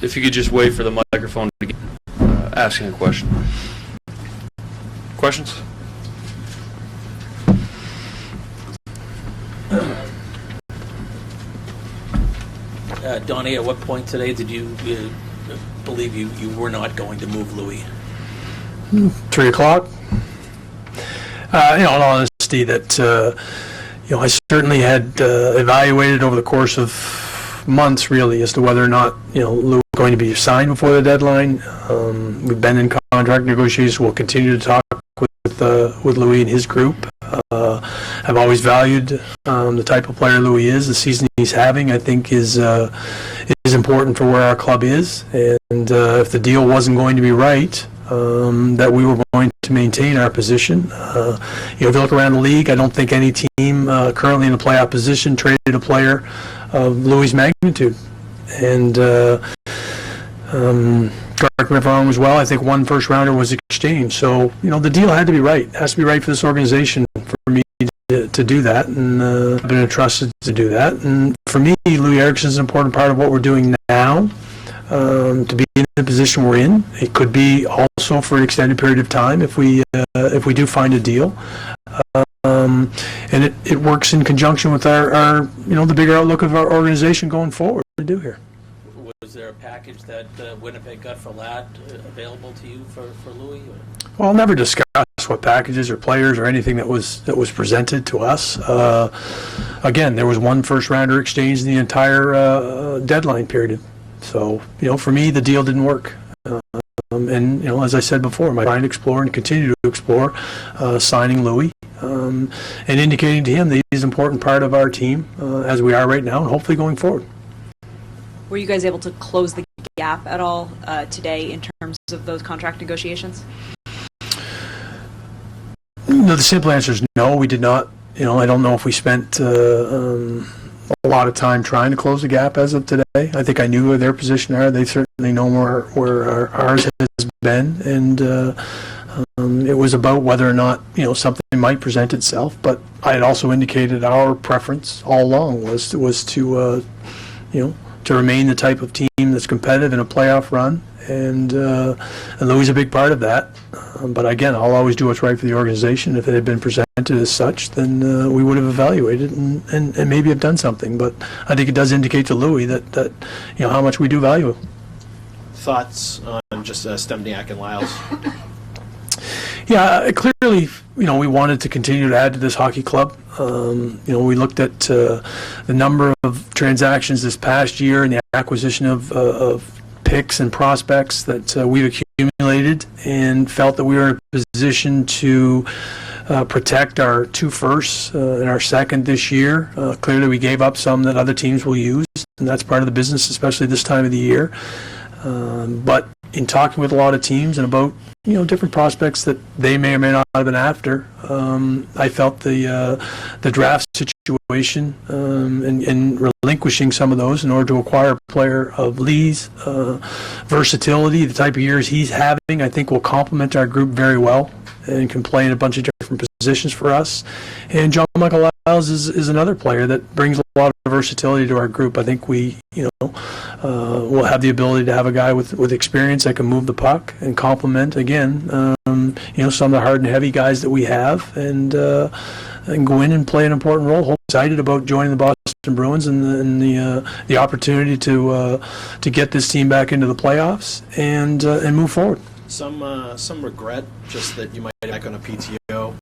If you could just wait for the microphone to begin asking a question. Questions? Donnie, at what point today did you believe you were not going to move Louis? 3 o'clock. In all honesty, that I certainly had evaluated over the course of months, really, as to whether or not Lou was going to be signed before the deadline. We've been in contract negotiations. We'll continue to talk with Louis and his group. I've always valued the type of player Louis is. The season he's having, I think, is important for where our club is. And if the deal wasn't going to be right, that we were going to maintain our position. If you look around the league, I don't think any team currently in the playoff position traded a player of Louis' magnitude. And correct me if I'm wrong as well, I think one first rounder was exchanged. So, the deal had to be right. It has to be right for this organization for me to do that, and I've been entrusted to do that. And for me, Louis Eriksson is an important part of what we're doing now. To be in the position we're in, it could be also for an extended period of time if we do find a deal, and it works in conjunction with our the bigger outlook of our organization going forward. To do here. Was there a package that Winnipeg got for Ladd available to you for Louis? Or? Well, I'll never discuss what packages or players or anything that was presented to us. Again, there was one first rounder exchange in the entire deadline period. So, for me, the deal didn't work. And, as I said before, I'm trying to explore and continue to explore signing Louis and indicating to him that he's an important part of our team as we are right now and hopefully going forward. Were you guys able to close the gap at all today in terms of those contract negotiations? No, the simple answer is no, we did not. I don't know if we spent a lot of time trying to close the gap as of today. I think I knew where their position are. They certainly know where ours has been, and it was about whether or not something might present itself. But I had also indicated our preference all along was to remain the type of team that's competitive in a playoff run, and Louis is a big part of that. But again, I'll always do what's right for the organization. If it had been presented as such, then we would have evaluated and maybe have done something. But I think it does indicate to Louis that how much we do value him. Thoughts on just Stemniak and Lyles? Yeah, clearly, we wanted to continue to add to this hockey club. We looked at the number of transactions this past year and the acquisition of picks and prospects that we've accumulated, and felt that we were in a position to protect our 2 firsts and our second this year. Clearly, we gave up some that other teams will use, and that's part of the business, especially this time of the year. But in talking with a lot of teams and about different prospects that they may or may not have been after, I felt the draft situation and relinquishing some of those in order to acquire a player of Lee's versatility, the type of years he's having, I think will complement our group very well and can play in a bunch of different positions for us. And John Michael Lyles is another player that brings a lot of versatility to our group. I think we, will have the ability to have a guy with experience that can move the puck and complement, again, some of the hard and heavy guys that we have, and go in and play an important role. Excited about joining the Boston Bruins and the opportunity to get this team back into the playoffs and move forward. Some regret just that you might be back on a PTO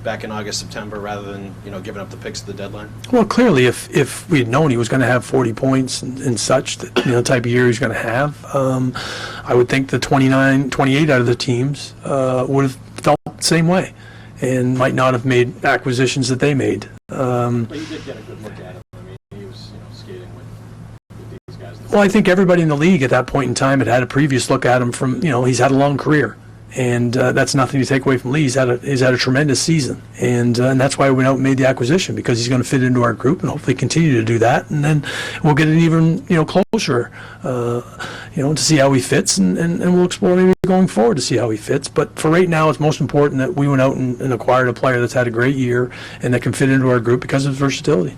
back in August, September, rather than giving up the picks at the deadline? Well, clearly, if we had known he was going to have 40 points and such, that the type of year he's going to have, I would think the 28 out of the teams would have felt the same way and might not have made acquisitions that they made. But you did get a good look at him. I mean, he was skating with these guys. Well, I think everybody in the league at that point in time had a previous look at him from, he's had a long career. And that's nothing to take away from Lee. He's had a tremendous season, and that's why we went out and made the acquisition, because he's going to fit into our group and hopefully continue to do that. And then we'll get it even closer, to see how he fits, and we'll explore maybe going forward to see how he fits. But for right now, it's most important that we went out and acquired a player that's had a great year and that can fit into our group because of his versatility.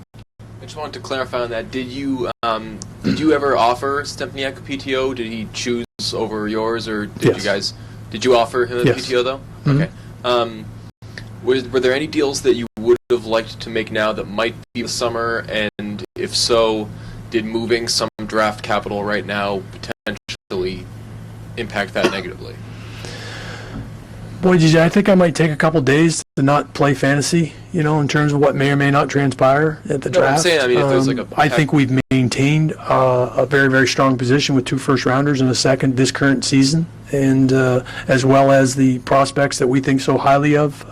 It just wanted to clarify on that. Did you ever offer Stempniak a PTO? Did he choose over yours, or did Yes. Did you offer him a Yes. PTO though? Mhm. Okay. Were there any deals that you would have liked to make now that might be this summer? And if so, did moving some draft capital right now potentially impact that negatively? Boy, DJ, I think I might take a couple days to not play fantasy, in terms of what may or may not transpire at the No, I'm draft. saying, I mean, if there's like a I think we've maintained a very, very strong position with 2 first-rounders and a second this current season, and as well as the prospects that we think so highly of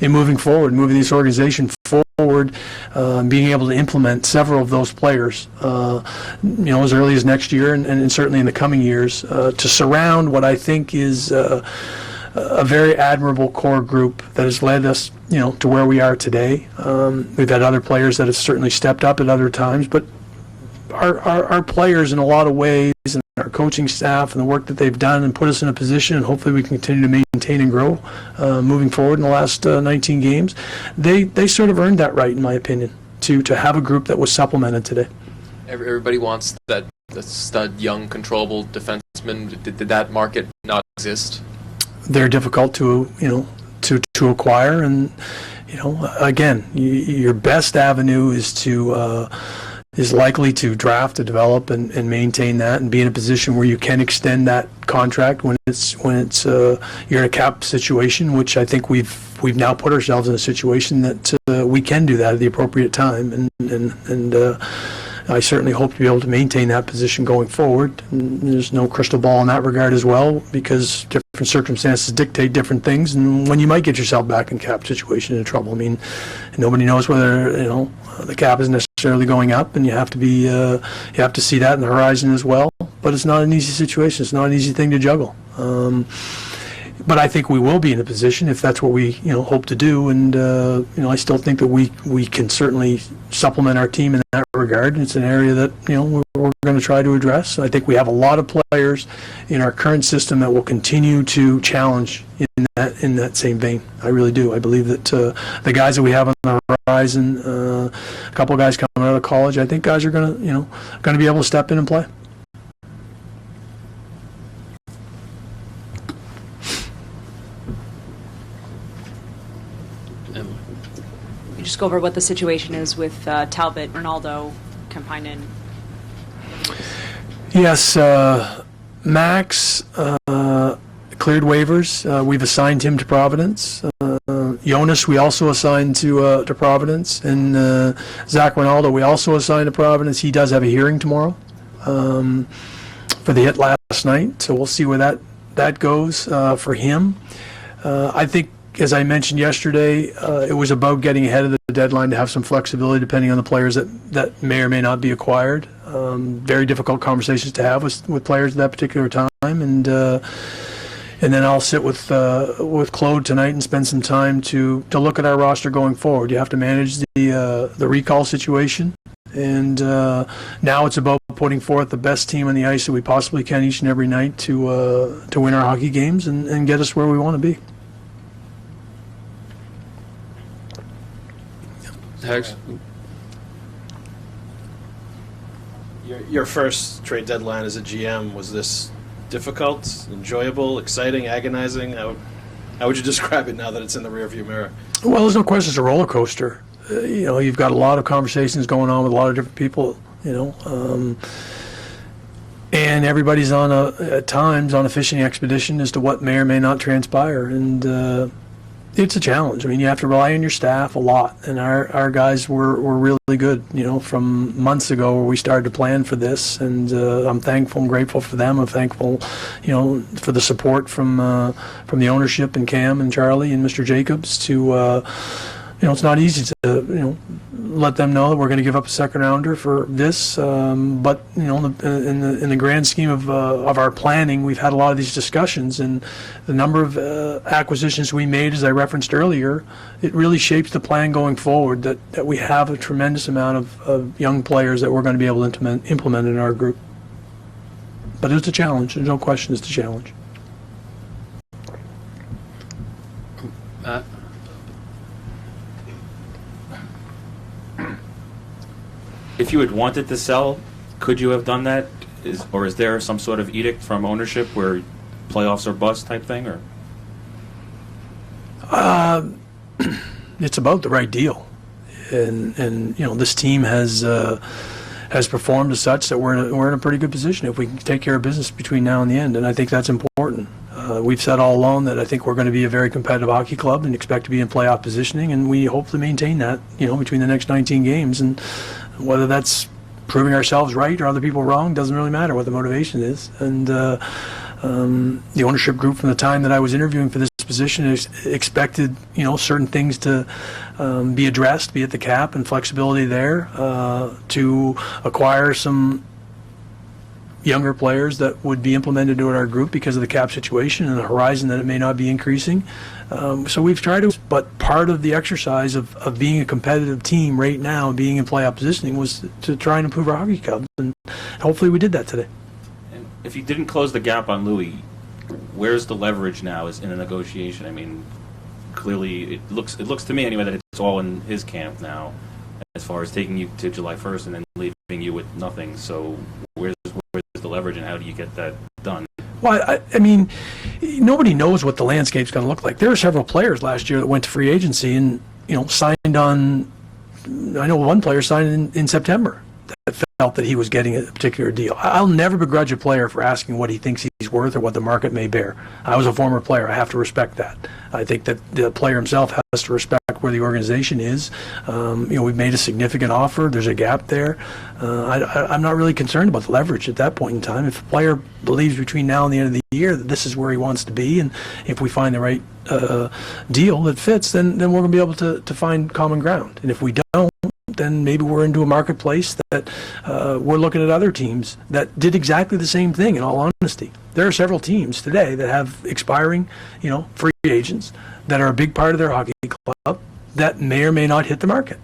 in moving forward, moving this organization forward, being able to implement several of those players, as early as next year and certainly in the coming years, to surround what I think is a very admirable core group that has led us, to where we are today. We've had other players that have certainly stepped up at other times, but our players in a lot of ways, and our coaching staff and the work that they've done and put us in a position, and hopefully we can continue to maintain and grow moving forward in the last 19 games, they sort of earned that right, in my opinion, to have a group that was supplemented today. Everybody wants that stud, young, controllable defenseman. Did that market not exist? They're difficult to acquire, and again, your best avenue is likely to draft, to develop, and maintain that, and be in a position where you can extend that contract when it's you're in a cap situation, which I think we've now put ourselves in a situation that we can do that at the appropriate time, and I certainly hope to be able to maintain that position going forward. And there's no crystal ball in that regard as well, because different circumstances dictate different things, and when you might get yourself back in cap situation in trouble. I mean, nobody knows whether the cap is necessarily going up, and you have to see that in the horizon as well. But it's not an easy situation. It's not an easy thing to juggle. But I think we will be in a position, if that's what we hope to do, and I still think that we can certainly supplement our team in that regard. It's an area that we're going to try to address. I think we have a lot of players in our current system that will continue to challenge in that same vein. I really do. I believe that the guys that we have on the horizon, a couple of guys coming out of college, I think guys are going to be able to step in and play. You just go over what the situation is with Talbot, Ronaldo, Kampainen. Yes, Max cleared waivers. We've assigned him to Providence. Jonas, we also assigned to Providence, and Zach Ronaldo, we also assigned to Providence. He does have a hearing tomorrow for the hit last night, so we'll see where that goes for him. I think, as I mentioned yesterday, it was about getting ahead of the deadline to have some flexibility depending on the players that may or may not be acquired. Very difficult conversations to have with players at that particular time, and then I'll sit with Claude tonight and spend some time to look at our roster going forward. You have to manage the recall situation, and now it's about putting forth the best team on the ice that we possibly can each and every night to win our hockey games and get us where we want to be. Hex? Your first trade deadline as a GM, was this difficult, enjoyable, exciting, agonizing? How would you describe it now that it's in the rearview mirror? Well, there's no question it's a roller coaster. You've got a lot of conversations going on with a lot of different people, and everybody's at times on a fishing expedition as to what may or may not transpire, and it's a challenge. I mean, you have to rely on your staff a lot, and our guys were really good, from months ago where we started to plan for this, and I'm thankful and grateful for them. I'm thankful, for the support from the ownership and Cam and Charlie and Mr. Jacobs to, it's not easy to, let them know that we're going to give up a second rounder for this, but in the grand scheme of our planning, we've had a lot of these discussions, and the number of acquisitions we made, as I referenced earlier, it really shapes the plan going forward. That we have a tremendous amount of young players that we're going to be able to implement in our group. But it's a challenge. There's no question it's a challenge. if you had wanted to sell, could you have done that? Or is there some sort of edict from ownership where playoffs or bust type thing? Or It's about the right deal, and this team has performed as such that we're in a pretty good position if we can take care of business between now and the end, and I think that's important. We've said all along that I think we're going to be a very competitive hockey club and expect to be in playoff positioning, and we hope to maintain that, between the next 19 games. And whether that's proving ourselves right or other people wrong doesn't really matter what the motivation is. And the ownership group, from the time that I was interviewing for this position, expected certain things to be addressed, be it the cap and flexibility there, to acquire some younger players that would be implemented into our group because of the cap situation and the horizon that it may not be increasing. So we've tried to, but part of the exercise of being a competitive team right now, being in playoff positioning, was to try and improve our hockey club, and hopefully we did that today. and if you didn't close the gap on Louis, where's the leverage now is in a negotiation? I mean, clearly it looks to me anyway that it's all in his camp now, as far as taking you to July 1st and then leaving you with nothing. So where's the leverage, and how do you get that done? Well, I mean, nobody knows what the landscape's going to look like. There were several players last year that went to free agency and signed on. I know one player signed in September that felt that he was getting a particular deal. I'll never begrudge a player for asking what he thinks he's worth or what the market may bear. I was a former player. I have to respect that. I think that the player himself has to respect where the organization is. We've made a significant offer. There's a gap there. I'm not really concerned about the leverage at that point in time. If a player believes between now and the end of the year that this is where he wants to be, and if we find the right deal that fits, then we're going to be able to find common ground. And if we don't, then maybe we're into a marketplace that we're looking at other teams that did exactly the same thing, in all honesty. There are several teams today that have expiring, free agents that are a big part of their hockey club that may or may not hit the market.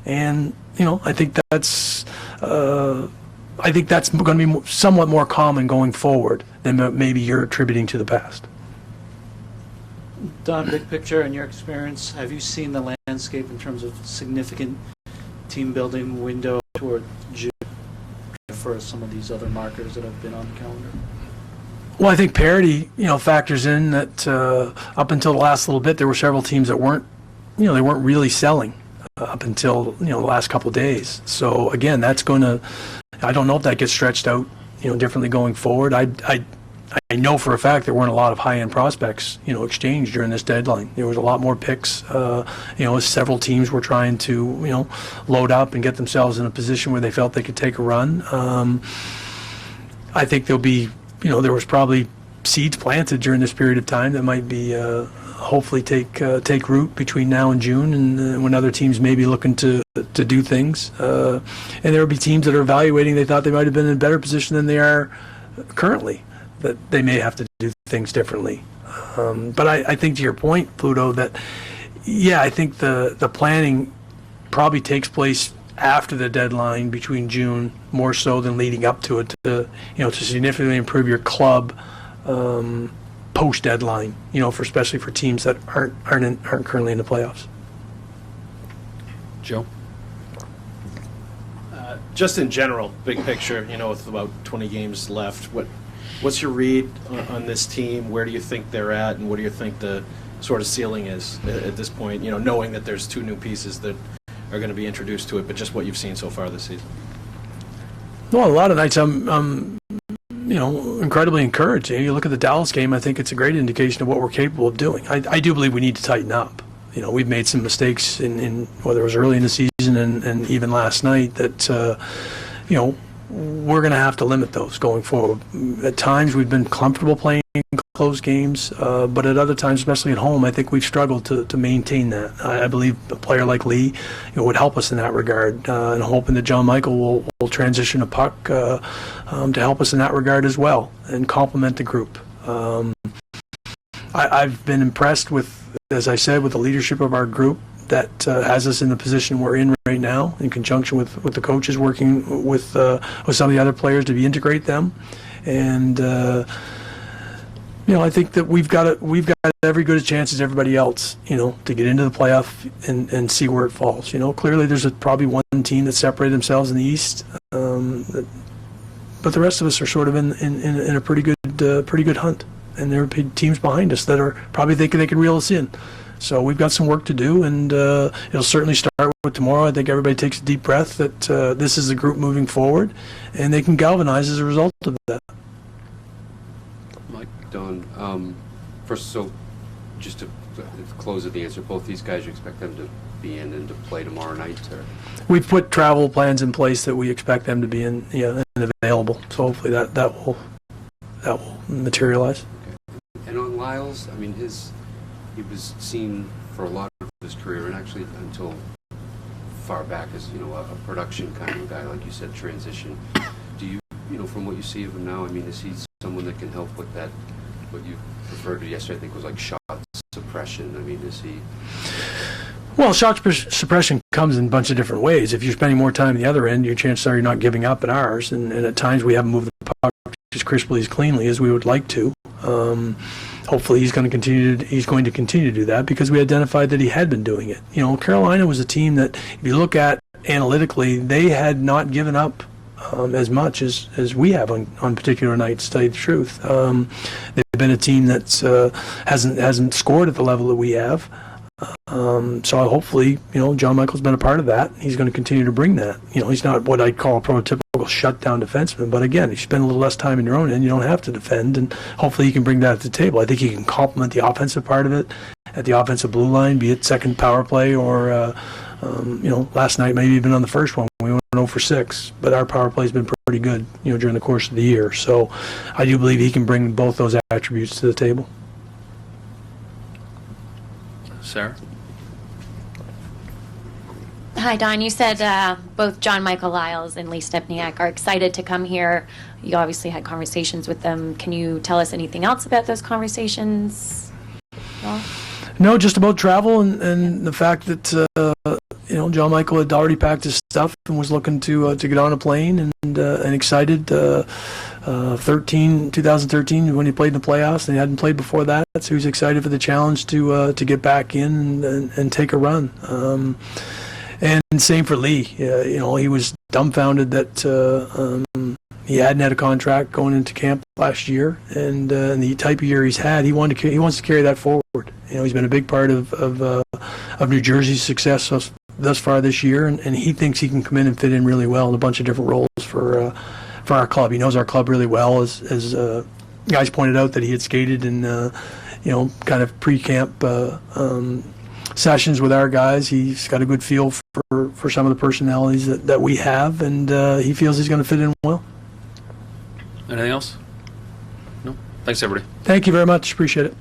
And, I think that's going to be somewhat more common going forward than maybe you're attributing to the past. Don, big picture, in your experience, have you seen the landscape in terms of significant team building window toward June for some of these other markers that have been on the calendar? Well, I think parity, factors in that up until the last little bit, there were several teams that weren't really selling up until, the last couple of days. So again, that's going to, I don't know if that gets stretched out, differently going forward. I know for a fact there weren't a lot of high-end prospects, exchanged during this deadline. There was a lot more picks, as several teams were trying to, load up and get themselves in a position where they felt they could take a run. I think there'll be, there was probably seeds planted during this period of time that might be, hopefully take root between now and June, and when other teams may be looking to do things. And there will be teams that are evaluating, they thought they might have been in a better position than they are currently, that they may have to do things differently. But I think to your point, Pluto, that, I think the planning probably takes place after the deadline between June, more so than leading up to it, to significantly improve your club post-deadline, especially for teams that aren't currently in the playoffs. Joe? Just in general, big picture, with about 20 games left, what's your read on this team? Where do you think they're at, and what do you think the sort of ceiling is at this point, knowing that there's two new pieces that are going to be introduced to it, but just what you've seen so far this season? Well, a lot of nights I'm incredibly encouraged. You look at the Dallas game, I think it's a great indication of what we're capable of doing. I do believe we need to tighten up. We've made some mistakes in whether it was early in the season and even last night that, we're going to have to limit those going forward. At times we've been comfortable playing close games, but at other times, especially at home, I think we've struggled to maintain that. I believe a player like Lee would help us in that regard, and I'm hoping that John Michael will transition a puck to help us in that regard as well and complement the group. I've been impressed with, as I said, with the leadership of our group that has us in the position we're in right now, in conjunction with the coaches working with some of the other players to integrate them. And, I think that we've got every good a chance as everybody else, to get into the playoff and see where it falls. Clearly there's probably one team that separated themselves in the East, but the rest of us are sort of in a pretty good hunt, and there are teams behind us that are probably thinking they can reel us in. So we've got some work to do, and it'll certainly start with tomorrow. I think everybody takes a deep breath that this is a group moving forward, and they can galvanize as a result of that. Don, first, so just to close of the answer, both these guys, you expect them to be in and to play tomorrow night? Or? We've put travel plans in place that we expect them to be in, and available. So hopefully that will materialize. Okay. And on Lyles, I mean, he was seen for a lot of his career, and actually until far back as a production kind of guy, like you said, transition. Do you, from what you see of him now, I mean, is he someone that can help with that? What you referred to yesterday, I think, was like shot suppression. I mean, is he? Well, shot suppression comes in a bunch of different ways. If you're spending more time at the other end, your chances are you're not giving up at ours. And at times we haven't moved the puck as crisply, as cleanly as we would like to. Hopefully he's going to continue to do that because we identified that he had been doing it. Carolina was a team that, if you look at analytically, they had not given up as much as we have on particular nights, to tell you the truth. They've been a team that hasn't scored at the level that we have. So hopefully, John Michael's been a part of that. He's going to continue to bring that. He's not what I'd call a prototypical shutdown defenseman, but again, if you spend a little less time in your own end, you don't have to defend, and hopefully he can bring that to the table. I think he can complement the offensive part of it at the offensive blue line, be it second power play or, last night maybe even on the first one. We went 0 for 6, but our power play's been pretty good, during the course of the year. So I do believe he can bring both those attributes to the table. Sarah? Hi, Don. You said both John Michael Lyles and Lee Stepniak are excited to come here. You obviously had conversations with them. Can you tell us anything else about those conversations? No, just about travel and the fact that John Michael had already packed his stuff and was looking to get on a plane and excited. 2013 when he played in the playoffs, and he hadn't played before that, so he was excited for the challenge to get back in and take a run. And same for Lee. He was dumbfounded that he hadn't had a contract going into camp last year, and the type of year he's had, he wants to carry that forward. He's been a big part of New Jersey's success thus far this year, and he thinks he can come in and fit in really well in a bunch of different roles for our club. He knows our club really well, as guys pointed out that he had skated in kind of pre-camp sessions with our guys. He's got a good feel for some of the personalities that we have, and he feels he's going to fit in well. Anything else? No? Thanks, everybody. Thank you very much. Appreciate it.